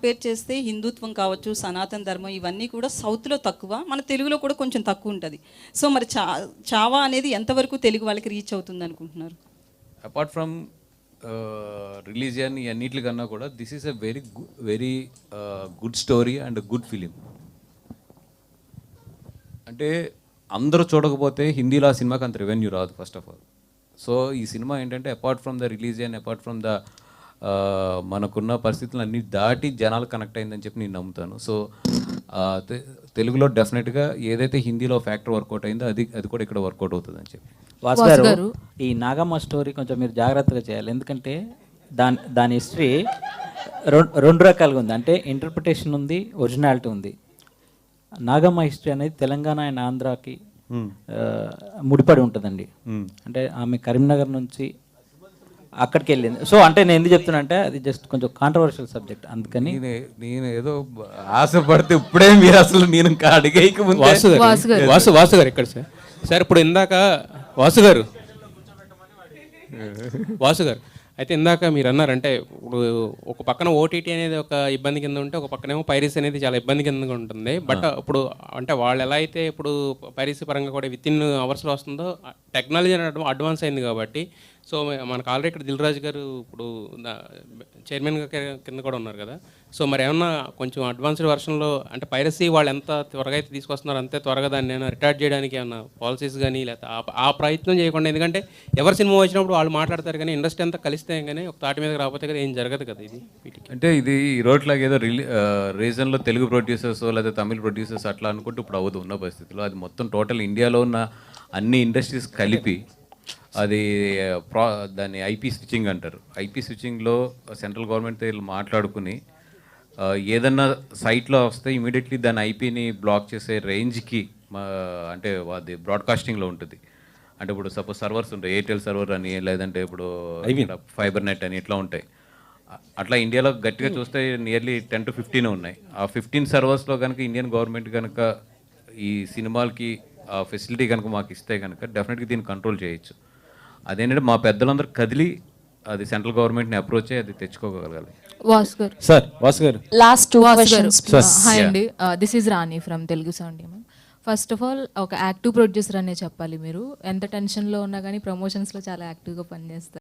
Compare చేస్తే హిందుత్వం కావచ్చు, సనాతన ధర్మం ఇవన్నీ కూడా సౌత్లో తక్కువ, మన తెలుగులో కూడా కొంచెం తక్కువ ఉంటుంది. సో మరి చావా అనేది ఎంతవరకు తెలుగు వాళ్ళకి రీచ్ అవుతుంది అనుకుంటున్నారు? అపార్ట్ ఫ్రమ్ రిలీజియన్ అన్నిటికన్నా కూడా this is a very good story and good film. అంటే అందరూ చూడకపోతే హిందీలో ఆ సినిమాకి అంత రెవెన్యూ రాదు ఫస్ట్ ఆఫ్ ఆల్. సో ఈ సినిమా ఏంటంటే apart from the religion, apart from the మనకున్న పరిస్థితులు అన్నీ దాటి జనాలు కనెక్ట్ అయిందని చెప్పి నేను నమ్ముతాను. సో తెలుగులో డెఫినెట్గా ఏదైతే హిందీలో ఫ్యాక్టర్ వర్కౌట్ అయిందో అది కూడా ఇక్కడ వర్కౌట్ అవుతుంది అని చెప్పి. వాసు గారు, ఈ నాగమ్మ స్టోరీ కొంచెం మీరు జాగ్రత్తగా చేయాలి. ఎందుకంటే దాని హిస్టరీ రెండు రకాలుగా ఉంది. అంటే ఇంటర్ప్రిటేషన్ ఉంది, ఒరిజినాలిటీ ఉంది. నాగమ్మ హిస్టరీ అనేది తెలంగాణ అండ్ ఆంధ్రాకి ముడిపడి ఉంటుందండి. అంటే ఆమె కరీంనగర్ నుంచి అక్కడికి వెళ్ళింది. సో అంటే నేను ఎందుకు చెప్తున్నా అంటే అది జస్ట్ కొంచెం కాంట్రవర్షియల్ సబ్జెక్ట్, అందుకని నేను ఏదో ఆశపడితే ఇప్పుడే మీరు అసలు నేను అడిగేకి ముందు వాసు గారు ఎక్కడ సార్ ఇప్పుడు ఇందాక వాసు గారు అయితే ఇందాక మీరు అన్నారంటే ఇప్పుడు ఒక పక్కన ఓటీటీ అనేది ఒక ఇబ్బంది కింద ఉంటే ఒక పక్కనేమో పైరసీ అనేది చాలా ఇబ్బంది కింద ఉంటుంది. బట్ ఇప్పుడు అంటే వాళ్ళు ఎలా అయితే ఇప్పుడు పైరసీ పరంగా కూడా విత్ ఇన్ అవర్స్లో వస్తుందో టెక్నాలజీ అడ్వాన్స్ అయింది కాబట్టి. సో మనకు ఆల్రెడీ ఇక్కడ దిల్ రాజు గారు ఇప్పుడు చైర్మన్ కింద కూడా ఉన్నారు కదా. సో మరి ఏమన్నా కొంచెం అడ్వాన్స్డ్ వర్షన్లో అంటే పైరసీ వాళ్ళు ఎంత త్వరగా అయితే తీసుకొస్తున్నారు అంతే త్వరగా దాన్ని ఏమైనా రిటార్డ్ చేయడానికి ఏమన్నా పాలసీస్ కానీ లేకపోతే ఆ ప్రయత్నం చేయకుండా, ఎందుకంటే ఎవరి సినిమా వచ్చినప్పుడు వాళ్ళు మాట్లాడతారు కానీ ఇండస్ట్రీ అంతా కలిస్తే కానీ ఒక తాటి మీద రాకపోతే కదా ఏం జరగదు కదా. ఇది అంటే ఇది ఈ రోడ్లాగా ఏదో రీజన్లో తెలుగు ప్రొడ్యూసర్స్ లేదా తమిళ ప్రొడ్యూసర్స్ అట్లా అనుకుంటూ ఇప్పుడు అవ్వదు ఉన్న పరిస్థితుల్లో. అది మొత్తం టోటల్ ఇండియాలో ఉన్న అన్ని ఇండస్ట్రీస్ కలిపి అది దాన్ని ఐపీ స్విచ్చింగ్ అంటారు. ఐపీ స్విచ్చింగ్లో సెంట్రల్ గవర్నమెంట్ వీళ్ళు మాట్లాడుకుని ఏదన్నా సైట్లో వస్తే ఇమీడియట్లీ దాని ఐపీని బ్లాక్ చేసే రేంజ్కి అంటే అది బ్రాడ్కాస్టింగ్లో ఉంటుంది. అంటే ఇప్పుడు సపోజ్ సర్వర్స్ ఉంటాయి, ఎయిర్టెల్ సర్వర్ అని, లేదంటే ఇప్పుడు ఫైబర్ నెట్ అని ఇట్లా ఉంటాయి. అట్లా ఇండియాలో గట్టిగా చూస్తే నియర్లీ 10 to 15 ఉన్నాయి. ఆ 15 సర్వర్స్లో కనుక ఇండియన్ గవర్నమెంట్ కనుక ఈ సినిమాలకి ఆ ఫెసిలిటీ కనుక మాకు ఇస్తే కనుక డెఫినెట్గా దీన్ని కంట్రోల్ చేయొచ్చు. అదేంటంటే మా పెద్దలందరూ కదిలి అది సెంట్రల్ గవర్నమెంట్ని అప్రోచ్ అయ్యి అది తెచ్చుకోగలగాలి. వాసు గారు లాస్ట్ 2 questions. హాయ్ అండి, this is Rani from Telugu sound. First of all ఒక యాక్టివ్ ప్రొడ్యూసర్ అనే చెప్పాలి. మీరు ఎంత టెన్షన్లో ఉన్నా కానీ ప్రమోషన్స్లో చాలా యాక్టివ్గా పనిచేస్తారు.